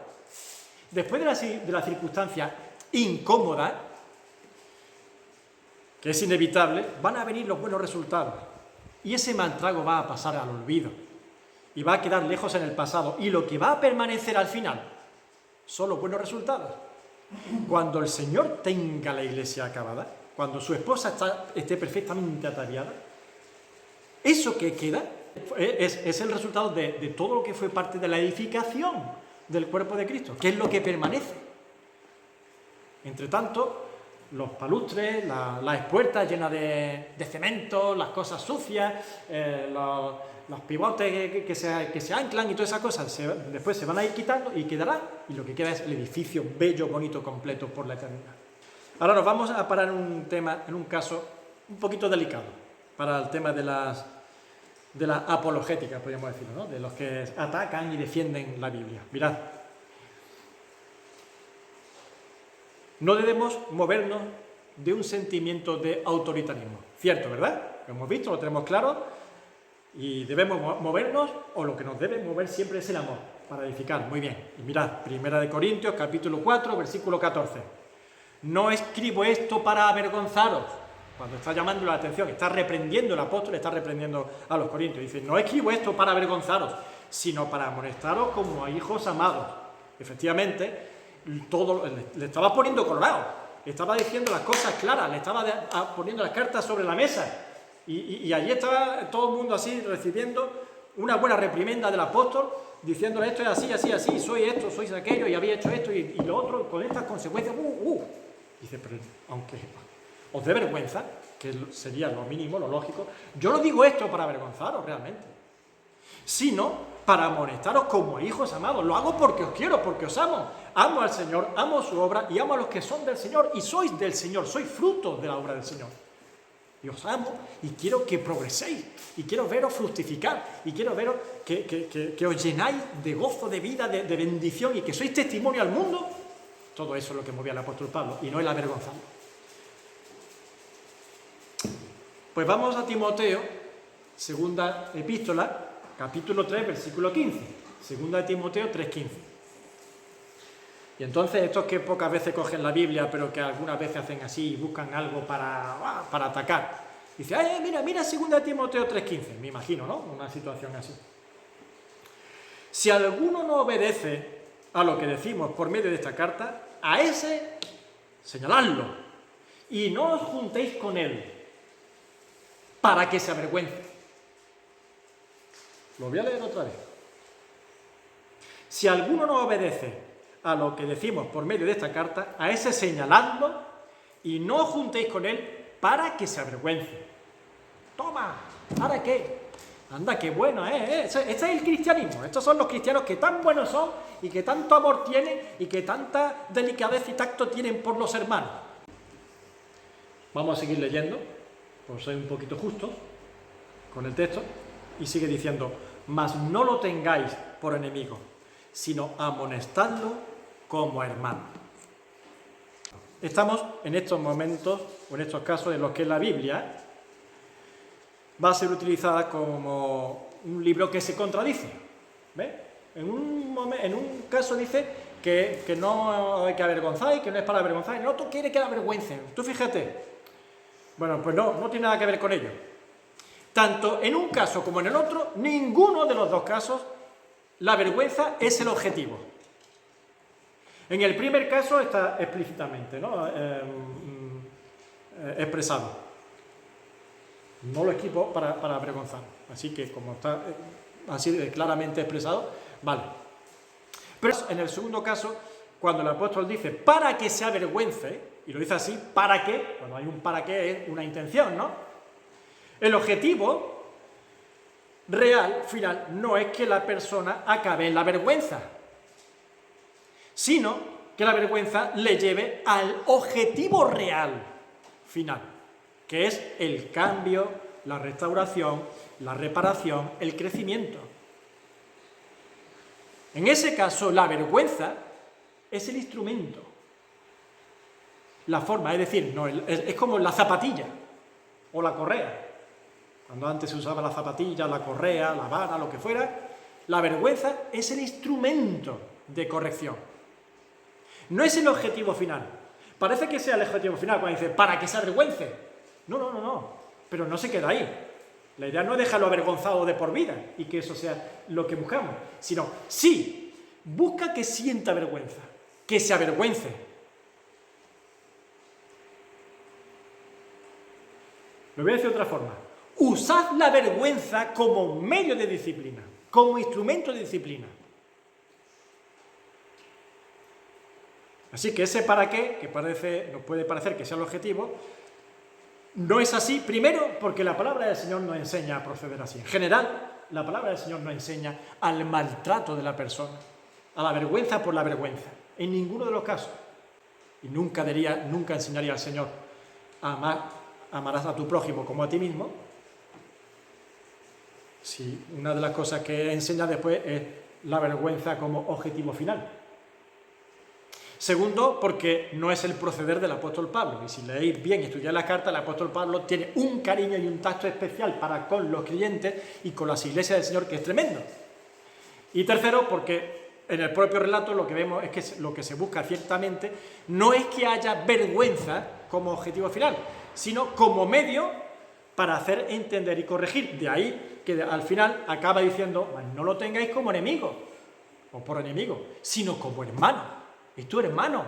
después de la circunstancia incómoda, que es inevitable, van a venir los buenos resultados. Y ese mal trago va a pasar al olvido. Y va a quedar lejos en el pasado. Y lo que va a permanecer al final son los buenos resultados. Cuando el Señor tenga la iglesia acabada, cuando su esposa esté perfectamente ataviada, eso que queda es el resultado de todo lo que fue parte de la edificación del cuerpo de Cristo, que es lo que permanece. Entre tanto, los palustres, las puertas llenas de cemento, las cosas sucias, los pivotes que se anclan y todas esas cosas, después se van a ir quitando y quedará, y lo que queda es el edificio bello, bonito, completo por la eternidad. Ahora nos vamos a parar en un tema, en un caso un poquito delicado, para el tema de la apologética, podríamos decirlo, ¿no? De los que atacan y defienden la Biblia. Mirad, no debemos movernos de un sentimiento de autoritarismo. Cierto, ¿verdad? Lo hemos visto, lo tenemos claro, y debemos movernos, o lo que nos debe mover siempre es el amor, para edificar. Muy bien. Y mirad, 1 Corintios, capítulo 4, versículo 14. No escribo esto para avergonzaros. Cuando está llamando la atención, está reprendiendo el apóstol, está reprendiendo a los corintios. Dice, no escribo esto para avergonzaros, sino para amonestaros como a hijos amados. Efectivamente, le estaba poniendo colorado, le estaba diciendo las cosas claras, le estaba poniendo las cartas sobre la mesa. Y allí estaba todo el mundo así, recibiendo una buena reprimenda del apóstol, diciéndole esto es así, así, así, soy esto, sois aquello, y había hecho esto y lo otro, con estas consecuencias. Dice, pero aunque os dé vergüenza, que sería lo mínimo, lo lógico, yo no digo esto para avergonzaros realmente, sino para amonestaros como hijos amados. Lo hago porque os quiero, porque os amo. Amo al Señor, amo su obra y amo a los que son del Señor y sois del Señor, sois frutos de la obra del Señor. Y os amo y quiero que progreséis y quiero veros fructificar y quiero veros que os llenáis de gozo, de vida, de bendición y que sois testimonio al mundo. Todo eso es lo que movía el apóstol Pablo y no el avergonzado. Pues vamos a Timoteo, segunda epístola, capítulo 3, versículo 15. Segunda de Timoteo 3:15. Y entonces estos que pocas veces cogen la Biblia, pero que algunas veces hacen así y buscan algo para atacar. Dice, ay, mira 2 Timoteo 3:15, me imagino, ¿no? Una situación así. Si alguno no obedece a lo que decimos por medio de esta carta, a ese señaladlo y no os juntéis con él para que se avergüence. Lo voy a leer otra vez. Si alguno no obedece a lo que decimos por medio de esta carta, a ese señaladlo y no os juntéis con él para que se avergüence. Toma, ¿ahora qué? Anda, qué bueno, ¿eh? Este es el cristianismo. Estos son los cristianos que tan buenos son y que tanto amor tienen y que tanta delicadeza y tacto tienen por los hermanos. Vamos a seguir leyendo, por ser un poquito justos con el texto, y sigue diciendo, mas no lo tengáis por enemigo, sino amonestadlo como hermano. Estamos en estos momentos, o en estos casos, en los que la Biblia va a ser utilizada como un libro que se contradice. ¿Ves? En un caso dice que no hay que avergonzar y que no es para avergonzar, en el otro quiere que la avergüencen. Tú fíjate. Bueno, pues no tiene nada que ver con ello. Tanto en un caso como en el otro, ninguno de los dos casos, la vergüenza es el objetivo. En el primer caso está explícitamente, ¿no? Expresado. No lo equipo para avergonzar. Así que como está así claramente expresado, vale. Pero en el segundo caso, cuando el apóstol dice para que se avergüence, y lo dice así, ¿para qué? Cuando hay un para qué es una intención, ¿no? El objetivo real, final, no es que la persona acabe en la vergüenza, sino que la vergüenza le lleve al objetivo real, final, que es el cambio, la restauración, la reparación, el crecimiento. En ese caso, la vergüenza es el instrumento, la forma, es decir, no, es como la zapatilla o la correa. Cuando antes se usaba la zapatilla, la correa, la vara, lo que fuera, la vergüenza es el instrumento de corrección. No es el objetivo final. Parece que sea el objetivo final cuando dice, para que se avergüence. No. Pero no se queda ahí. La idea no es dejarlo avergonzado de por vida y que eso sea lo que buscamos, sino, sí, busca que sienta vergüenza, que se avergüence. Lo voy a decir de otra forma. Usad la vergüenza como medio de disciplina, como instrumento de disciplina. Así que ese para qué, que nos puede parecer que sea el objetivo, no es así, primero porque la palabra del Señor nos enseña a proceder así. En general, la palabra del Señor nos enseña al maltrato de la persona, a la vergüenza por la vergüenza, en ninguno de los casos. Y nunca enseñaría al Señor a amarás a tu prójimo como a ti mismo, si una de las cosas que enseña después es la vergüenza como objetivo final. Segundo, porque no es el proceder del apóstol Pablo. Y si leéis bien y estudiáis la carta, el apóstol Pablo tiene un cariño y un tacto especial para con los creyentes y con las iglesias del Señor, que es tremendo. Y tercero, porque en el propio relato lo que vemos es que lo que se busca ciertamente no es que haya vergüenza como objetivo final, sino como medio para hacer entender y corregir. De ahí que al final acaba diciendo, no lo tengáis como enemigo, o por enemigo, sino como hermano. Es tu hermano.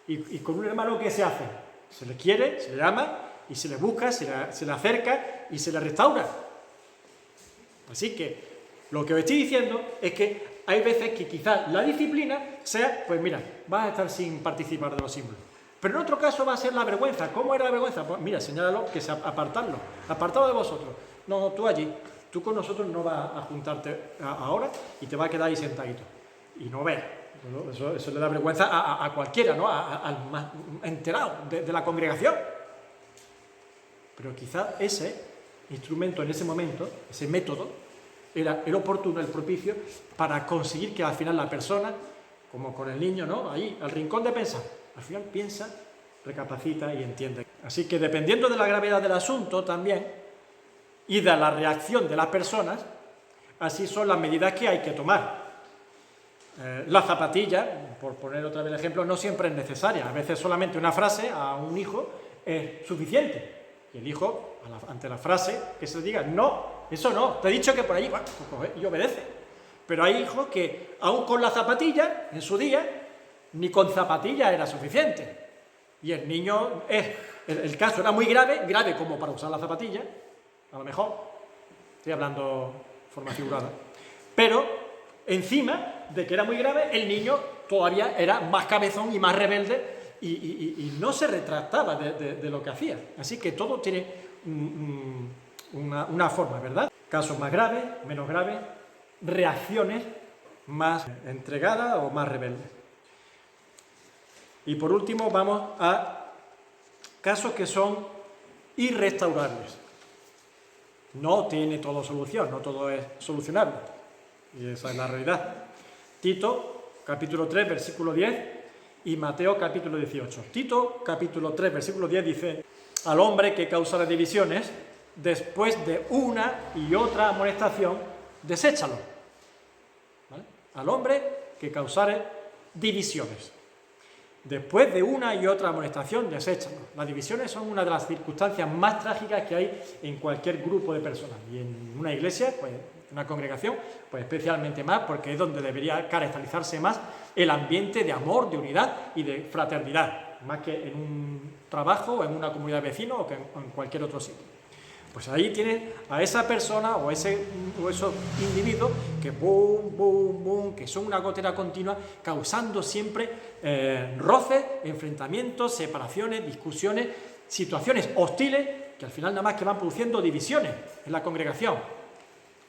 Y con un hermano, ¿qué se hace? Se le quiere, se le ama, y se le busca, se le acerca y se le restaura. Así que lo que os estoy diciendo es que hay veces que quizás la disciplina sea, pues mira, vas a estar sin participar de los símbolos. Pero en otro caso va a ser la vergüenza. ¿Cómo era la vergüenza? Pues mira, señálalo, que es apartarlo. Apartado de vosotros. No, tú allí. Tú con nosotros no vas a juntarte ahora y te vas a quedar ahí sentadito. Y no ves. Eso le da vergüenza a cualquiera, ¿no? Al más enterado de la congregación. Pero quizás ese instrumento en ese momento, ese método, era el oportuno, el propicio, para conseguir que al final la persona, como con el niño, ¿no? Ahí, al rincón de pensar, al final piensa, recapacita y entiende. Así que dependiendo de la gravedad del asunto también, y de la reacción de las personas, así son las medidas que hay que tomar. La zapatilla, por poner otra vez el ejemplo, no siempre es necesaria. A veces solamente una frase a un hijo es suficiente. Y el hijo, ante la frase, que se diga, no, eso no, te he dicho que por ahí, bueno, pues coge y obedece. Pero hay hijos que, aún con la zapatilla, en su día, ni con zapatilla era suficiente. Y el niño, el caso era muy grave, grave como para usar la zapatilla, a lo mejor, estoy hablando de forma figurada, pero encima de que era muy grave, el niño todavía era más cabezón y más rebelde y no se retractaba de lo que hacía. Así que todo tiene una forma, ¿verdad? Casos más graves, menos graves, reacciones más entregadas o más rebeldes. Y por último vamos a casos que son irrestaurables. No tiene todo solución, no todo es solucionable. Y esa es la realidad. Tito, capítulo 3, versículo 10, y Mateo, capítulo 18. Tito, capítulo 3, versículo 10, dice: al hombre que causara divisiones, después de una y otra amonestación, deséchalo. ¿Vale? Al hombre que causare divisiones, después de una y otra amonestación, deséchalo. Las divisiones son una de las circunstancias más trágicas que hay en cualquier grupo de personas. Y en una iglesia, pues una congregación, pues especialmente más, porque es donde debería caracterizarse más el ambiente de amor, de unidad y de fraternidad, más que en un trabajo o en una comunidad de vecinos o que en cualquier otro sitio. Pues ahí tienes a esa persona o esos individuos que boom, boom, boom, que son una gotera continua, causando siempre roces, enfrentamientos, separaciones, discusiones, situaciones hostiles que al final nada más que van produciendo divisiones en la congregación.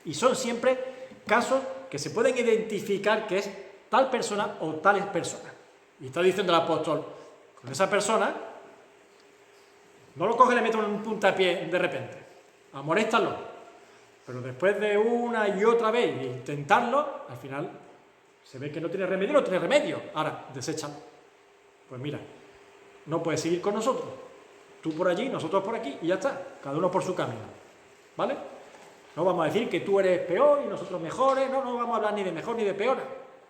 Y son siempre casos que se pueden identificar que es tal persona o tales personas. Y está diciendo el apóstol, con esa persona, no lo coge y le mete un puntapié de repente, amonéstalo. Pero después de una y otra vez de intentarlo, al final se ve que no tiene remedio, no tiene remedio. Ahora, deséchalo. Pues mira, no puedes seguir con nosotros. Tú por allí, nosotros por aquí, y ya está. Cada uno por su camino. ¿Vale? No vamos a decir que tú eres peor y nosotros mejores, no vamos a hablar ni de mejor ni de peor.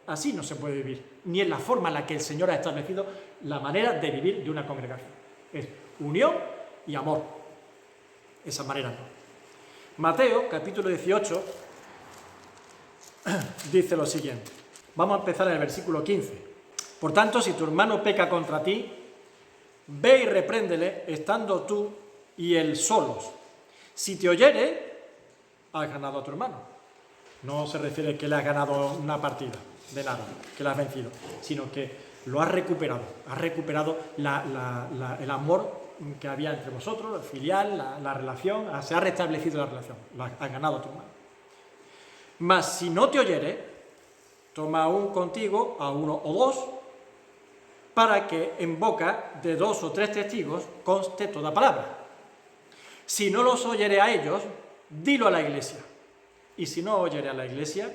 Así no se puede vivir, ni en la forma en la que el Señor ha establecido la manera de vivir de una congregación. Es unión y amor. Esa manera no. Mateo, capítulo 18, dice lo siguiente. Vamos a empezar en el versículo 15. Por tanto, si tu hermano peca contra ti, ve y repréndele, estando tú y él solos. Si te oyere, has ganado a tu hermano. No se refiere que le has ganado una partida, de nada, que le has vencido, sino que lo has recuperado el amor que había entre vosotros, el filial, la relación, se ha restablecido la relación, has ganado a tu hermano. Mas si no te oyere, toma aún contigo a uno o dos, para que en boca de 2 o 3 testigos conste toda palabra. Si no los oyere a ellos, dilo a la iglesia, y si no oyere a la iglesia,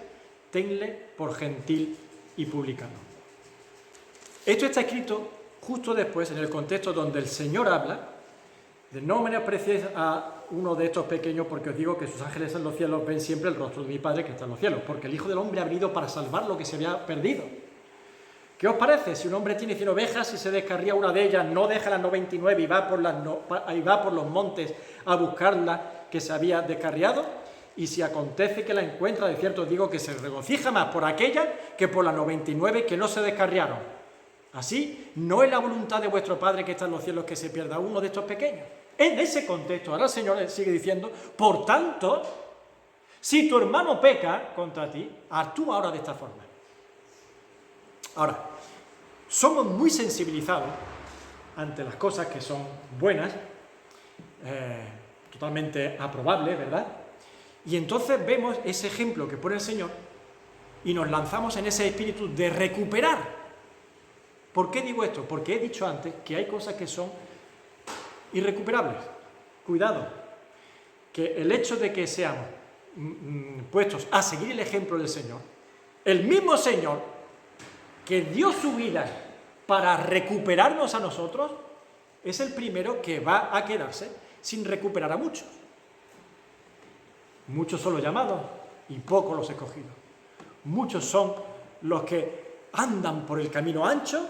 tenle por gentil y publicano. Esto está escrito justo después, en el contexto donde el Señor habla de no menospreciéis a uno de estos pequeños, porque os digo que sus ángeles en los cielos ven siempre el rostro de mi Padre que está en los cielos, porque el Hijo del Hombre ha venido para salvar lo que se había perdido. ¿Qué os parece? Si un hombre tiene 100 ovejas y se descarría una de ellas, no deja las 99 y va por los montes a buscarla que se había descarriado, y si acontece que la encuentra, de cierto os digo que se regocija más por aquella que por las 99 que no se descarriaron. Así, no es la voluntad de vuestro Padre que está en los cielos que se pierda uno de estos pequeños. En ese contexto, ahora el Señor sigue diciendo, por tanto, si tu hermano peca contra ti, actúa ahora de esta forma. Ahora, somos muy sensibilizados ante las cosas que son buenas, totalmente aprobables, ¿verdad? Y entonces vemos ese ejemplo que pone el Señor y nos lanzamos en ese espíritu de recuperar. ¿Por qué digo esto? Porque he dicho antes que hay cosas que son irrecuperables. Cuidado, que el hecho de que seamos puestos a seguir el ejemplo del Señor, el mismo Señor que dio su vida para recuperarnos a nosotros, es el primero que va a quedarse sin recuperar a muchos. Muchos son los llamados y pocos los escogidos. Muchos son los que andan por el camino ancho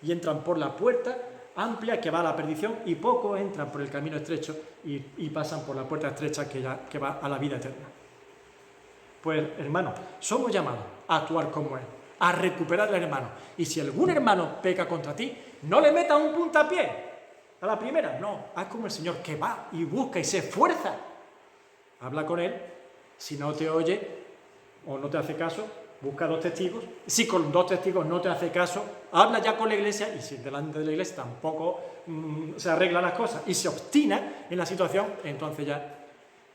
y entran por la puerta amplia que va a la perdición, y pocos entran por el camino estrecho y pasan por la puerta estrecha que va a la vida eterna. Pues, hermanos, somos llamados a actuar como Él, a recuperar al hermano. Y si algún hermano peca contra ti, no le metas un puntapié a la primera. No, haz como el Señor, que va y busca y se esfuerza. Habla con Él. Si no te oye o no te hace caso, busca 2 testigos. Si con 2 testigos no te hace caso, habla ya con la iglesia, y si delante de la iglesia tampoco se arreglan las cosas y se obstina en la situación, entonces ya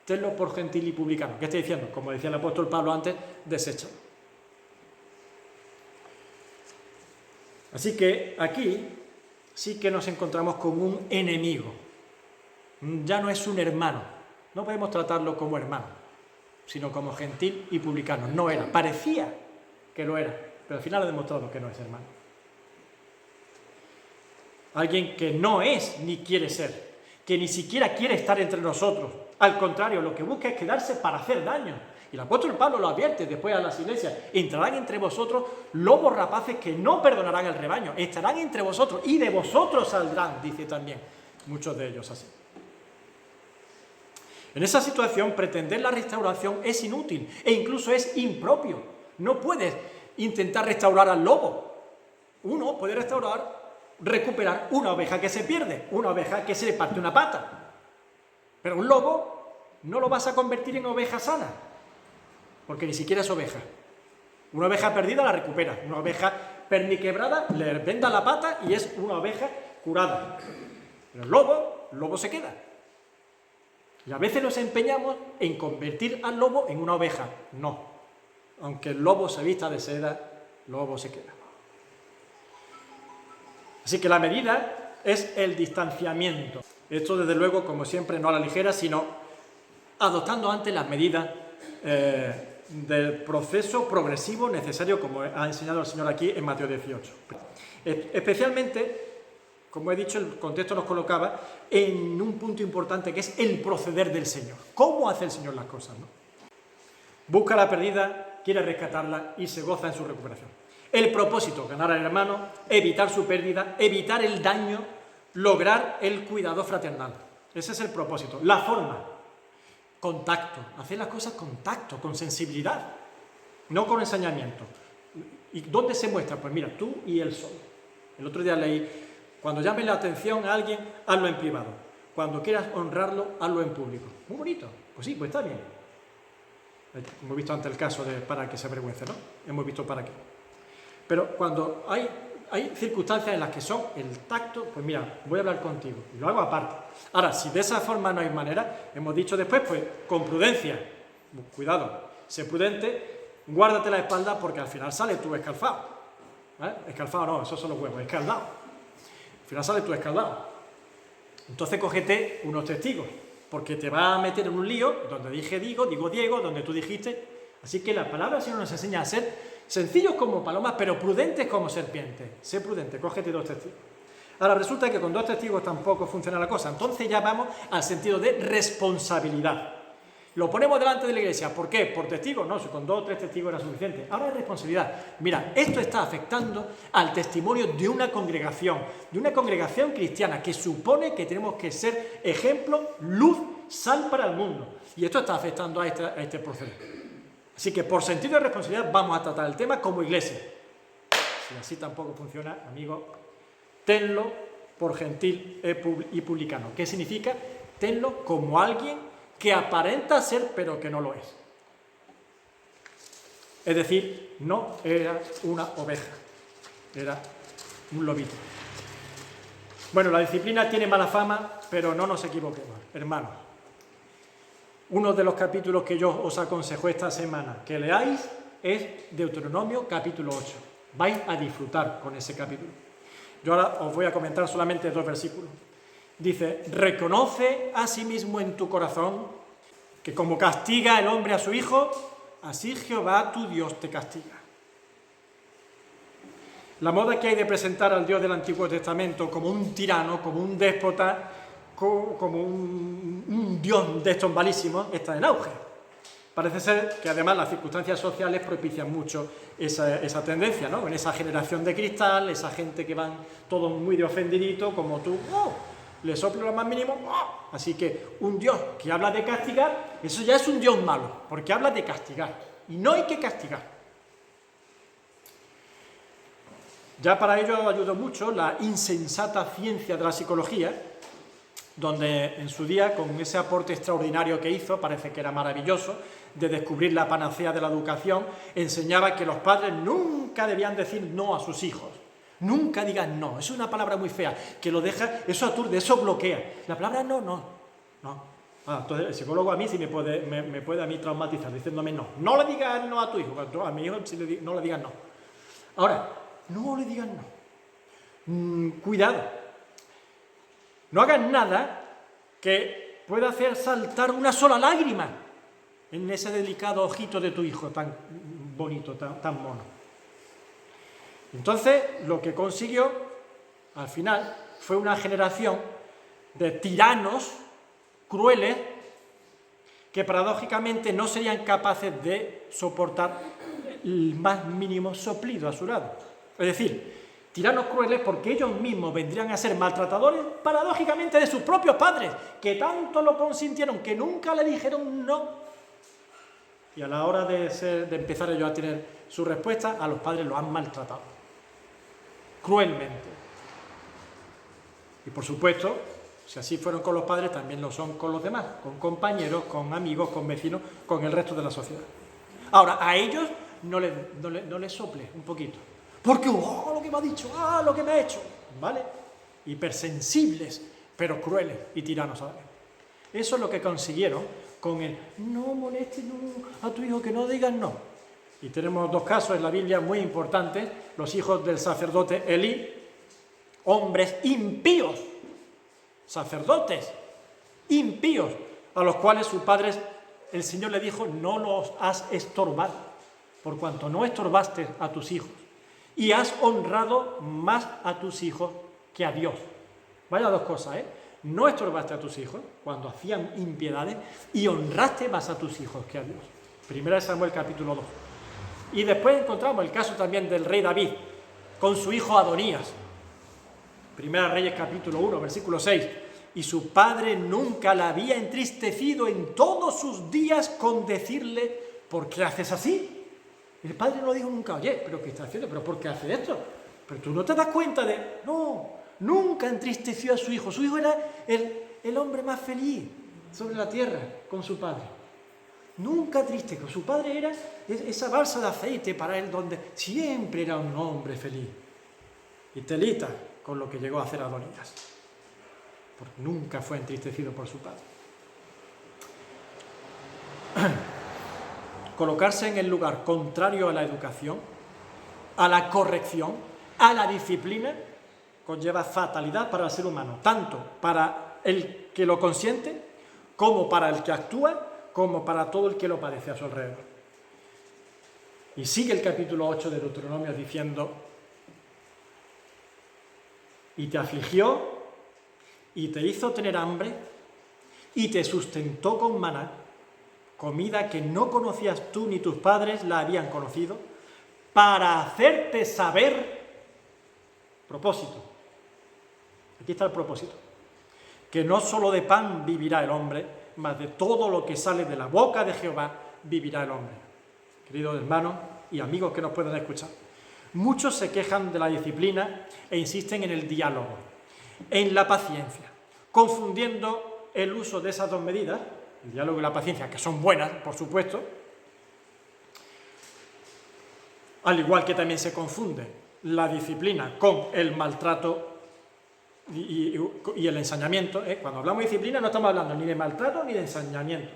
tenlo por gentil y publicano. ¿Qué estoy diciendo? Como decía el apóstol Pablo antes, deséchalo. Así que aquí sí que nos encontramos con un enemigo. Ya no es un hermano. No podemos tratarlo como hermano, sino como gentil y publicano. No era. Parecía que lo era, pero al final ha demostrado que no es hermano. Alguien que no es ni quiere ser, que ni siquiera quiere estar entre nosotros. Al contrario, lo que busca es quedarse para hacer daño. Y el apóstol Pablo lo advierte después a las iglesias: entrarán entre vosotros lobos rapaces que no perdonarán el rebaño, estarán entre vosotros y de vosotros saldrán, dice también, muchos de ellos así. En esa situación, pretender la restauración es inútil e incluso es impropio. No puedes intentar restaurar al lobo. Uno puede recuperar una oveja que se pierde, una oveja que se le parte una pata. Pero un lobo no lo vas a convertir en oveja sana, porque ni siquiera es oveja. Una oveja perdida la recupera, una oveja perniquebrada le venda la pata y es una oveja curada. Pero el lobo se queda. Y a veces nos empeñamos en convertir al lobo en una oveja. No. Aunque el lobo se vista de seda, el lobo se queda. Así que la medida es el distanciamiento. Esto, desde luego, como siempre, no a la ligera, sino adoptando antes las medidas del proceso progresivo necesario, como ha enseñado el Señor aquí en Mateo 18. Especialmente, como he dicho, el contexto nos colocaba en un punto importante, que es el proceder del Señor. ¿Cómo hace el Señor las cosas, no? Busca la perdida, quiere rescatarla y se goza en su recuperación. El propósito: ganar al hermano, evitar su pérdida, evitar el daño, lograr el cuidado fraternal. Ese es el propósito. La forma: contacto. Hacer las cosas con tacto, con sensibilidad, no con ensañamiento. ¿Y dónde se muestra? Pues mira, tú y él solo. El otro día leí: cuando llames la atención a alguien, hazlo en privado. Cuando quieras honrarlo, hazlo en público. Muy bonito. Pues sí, pues está bien. Hemos visto antes el caso de para que se avergüence, ¿no? Hemos visto para qué. Pero cuando hay circunstancias en las que son el tacto, pues mira, voy a hablar contigo, y lo hago aparte. Ahora, si de esa forma no hay manera, hemos dicho después, pues con prudencia, cuidado, sé prudente, guárdate la espalda, porque al final sale tú escalfado. Escalfado no, esos son los huevos, escaldado. Al final sale tú escaldado. Entonces cógete unos testigos, porque te va a meter en un lío donde digo Diego, donde tú dijiste. Así que la palabra del Señor nos enseña a ser sencillos como palomas, pero prudentes como serpientes. Sé prudente, cógete 2 testigos. Ahora resulta que con 2 testigos tampoco funciona la cosa. Entonces ya vamos al sentido de responsabilidad. Lo ponemos delante de la iglesia. ¿Por qué? ¿Por testigos? No, si con 2 o 3 testigos era suficiente. Ahora es responsabilidad. Mira, esto está afectando al testimonio de una congregación cristiana, que supone que tenemos que ser ejemplo, luz, sal para el mundo. Y esto está afectando a este proceder. Así que por sentido de responsabilidad vamos a tratar el tema como iglesia. Si así tampoco funciona, amigo, tenlo por gentil y publicano. ¿Qué significa? Tenlo como alguien que aparenta ser pero que no lo es. Es decir, no era una oveja, era un lobito. Bueno, la disciplina tiene mala fama, pero no nos equivoquemos, hermanos. Uno de los capítulos que yo os aconsejo esta semana que leáis es Deuteronomio capítulo 8. Vais a disfrutar con ese capítulo. Yo ahora os voy a comentar solamente 2 versículos. Dice: reconoce a sí mismo en tu corazón que como castiga el hombre a su hijo, así Jehová tu Dios te castiga. La moda que hay de presentar al Dios del Antiguo Testamento como un tirano, como un déspota, como un Dios de estos malísimos, está en auge. Parece ser que además las circunstancias sociales propician mucho esa tendencia, ¿no? En esa generación de cristal, esa gente que van todos muy de ofendidito, como tú, ¡oh!, le soplo lo más mínimo, ¡oh! Así que un Dios que habla de castigar, eso ya es un Dios malo, porque habla de castigar, y no hay que castigar. Ya para ello ayudó mucho la insensata ciencia de la psicología, donde en su día, con ese aporte extraordinario que hizo, parece que era maravilloso, de descubrir la panacea de la educación, enseñaba que los padres nunca debían decir no a sus hijos. Nunca digan no, es una palabra muy fea, que lo deja, eso aturde, eso bloquea. La palabra no. Entonces el psicólogo a mí sí me puede a mí traumatizar diciéndome no. No le digas no a tu hijo, a mi hijo no le digas no. Ahora, no le digas no. Cuidado. No hagas nada que pueda hacer saltar una sola lágrima en ese delicado ojito de tu hijo tan bonito, tan mono. Entonces, lo que consiguió, al final, fue una generación de tiranos crueles que paradójicamente no serían capaces de soportar el más mínimo soplido a su lado. Es decir, tiranos crueles porque ellos mismos vendrían a ser maltratadores paradójicamente de sus propios padres, que tanto lo consintieron, que nunca le dijeron no. Y a la hora de empezar ellos a tener su respuesta, a los padres los han maltratado cruelmente. Y por supuesto, si así fueron con los padres, también lo son con los demás, con compañeros, con amigos, con vecinos, con el resto de la sociedad. Ahora, a ellos no les sople un poquito, porque lo que me ha dicho, lo que me ha hecho, ¿vale? Hipersensibles, pero crueles y tiranos a la vez. Eso es lo que consiguieron con el no molestes a tu hijo, que no digas no. Y tenemos dos casos en la Biblia muy importantes: los hijos del sacerdote Elí, hombres impíos, sacerdotes impíos, a los cuales sus padres, el Señor le dijo, no los has estorbado, por cuanto no estorbaste a tus hijos, y has honrado más a tus hijos que a Dios. Vaya dos cosas, ¿eh? No estorbaste a tus hijos cuando hacían impiedades, y honraste más a tus hijos que a Dios. Primera de Samuel capítulo 2. Y después encontramos el caso también del rey David con su hijo Adonías. Primera Reyes capítulo 1, versículo 6. Y su padre nunca la había entristecido en todos sus días con decirle, ¿por qué haces así? El padre no lo dijo nunca, oye, ¿pero qué estás haciendo? ¿Pero por qué haces esto? Pero tú no te das cuenta de... No, nunca entristeció a su hijo. Su hijo era el hombre más feliz sobre la tierra con su padre. Nunca triste, con su padre era esa balsa de aceite para él, donde siempre era un hombre feliz. Y telita con lo que llegó a hacer Adonías, porque nunca fue entristecido por su padre. Colocarse en el lugar contrario a la educación, a la corrección, a la disciplina, conlleva fatalidad para el ser humano, tanto para el que lo consiente, como para el que actúa, como para todo el que lo padece a su alrededor. Y sigue el capítulo 8 de Deuteronomio diciendo: y te afligió, y te hizo tener hambre, y te sustentó con maná, comida que no conocías tú ni tus padres la habían conocido, para hacerte saber, propósito, aquí está el propósito, que no solo de pan vivirá el hombre, mas de todo lo que sale de la boca de Jehová vivirá el hombre. Queridos hermanos y amigos que nos puedan escuchar, muchos se quejan de la disciplina e insisten en el diálogo, en la paciencia, confundiendo el uso de esas dos medidas, el diálogo y la paciencia, que son buenas, por supuesto, al igual que también se confunde la disciplina con el maltrato y el ensañamiento. Cuando hablamos de disciplina no estamos hablando ni de maltrato ni de ensañamiento.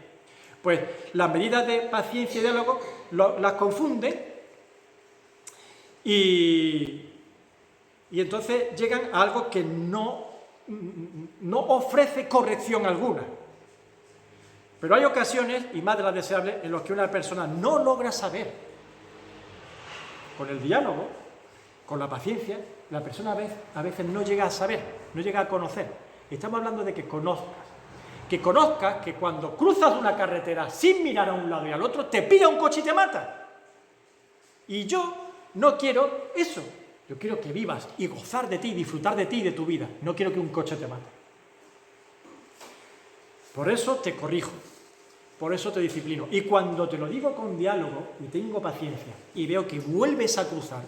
Pues las medidas de paciencia y diálogo las confunden y entonces llegan a algo que no ofrece corrección alguna. Pero hay ocasiones, y más de las deseables, en las que una persona no logra saber. Con el diálogo, con la paciencia, la persona a veces no llega a saber, no llega a conocer. Estamos hablando de que conozcas, Que conozcas que cuando cruzas una carretera sin mirar a un lado y al otro, te pilla un coche y te mata. Y yo no quiero eso. Yo quiero que vivas y gozar de ti, disfrutar de ti y de tu vida. No quiero que un coche te mate. Por eso te corrijo. Por eso te disciplino. Y cuando te lo digo con diálogo y tengo paciencia y veo que vuelves a cruzar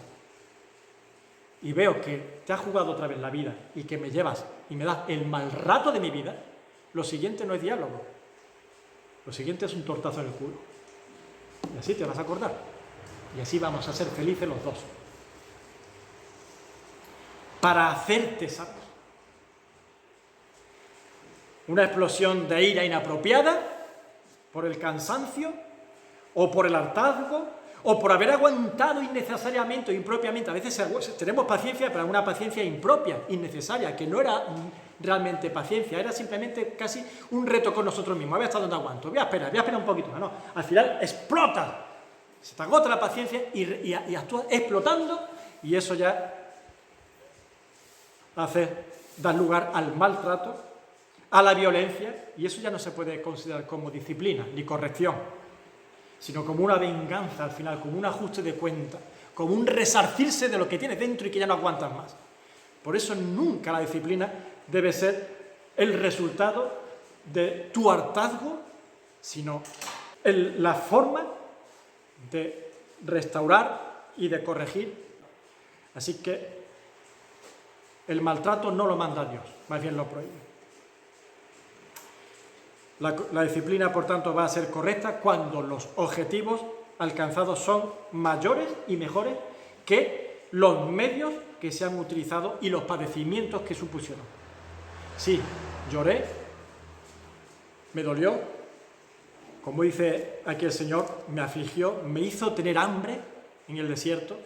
y veo que te has jugado otra vez la vida y que me llevas y me das el mal rato de mi vida, lo siguiente no es diálogo. Lo siguiente es un tortazo en el culo. Y así te vas a acordar. Y así vamos a ser felices los dos. Para hacerte saber. Una explosión de ira inapropiada por el cansancio, o por el hartazgo, o por haber aguantado innecesariamente o impropiamente. A veces tenemos paciencia, pero una paciencia impropia, innecesaria, que no era realmente paciencia, era simplemente casi un reto con nosotros mismos. A ver hasta dónde aguanto, voy a esperar un poquito más. No, al final explota, se te agota la paciencia y actúas explotando, y eso ya da lugar al maltrato, a la violencia, y eso ya no se puede considerar como disciplina ni corrección, sino como una venganza al final, como un ajuste de cuenta, como un resarcirse de lo que tienes dentro y que ya no aguantas más. Por eso nunca la disciplina debe ser el resultado de tu hartazgo, sino la forma de restaurar y de corregir. Así que el maltrato no lo manda Dios, más bien lo prohíbe. La disciplina, por tanto, va a ser correcta cuando los objetivos alcanzados son mayores y mejores que los medios que se han utilizado y los padecimientos que supusieron. Sí, lloré, me dolió, como dice aquí el Señor, me afligió, me hizo tener hambre en el desierto,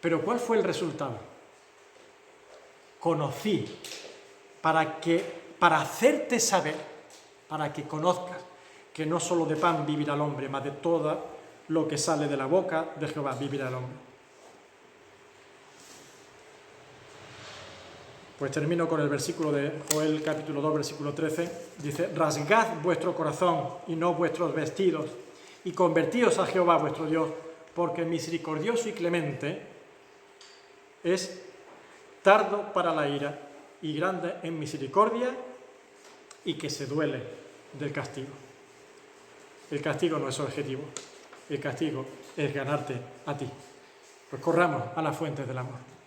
pero ¿cuál fue el resultado? Conocí, para hacerte saber, para que conozcas que no solo de pan vivirá el hombre, mas de todo lo que sale de la boca de Jehová vivirá el hombre. Pues termino con el versículo de Joel, capítulo 2, versículo 13. Dice: rasgad vuestro corazón y no vuestros vestidos, y convertíos a Jehová vuestro Dios, porque misericordioso y clemente es, tardo para la ira y grande en misericordia, y que se duele del castigo. El castigo no es objetivo, el castigo es ganarte a ti. Pues corramos a las fuentes del amor.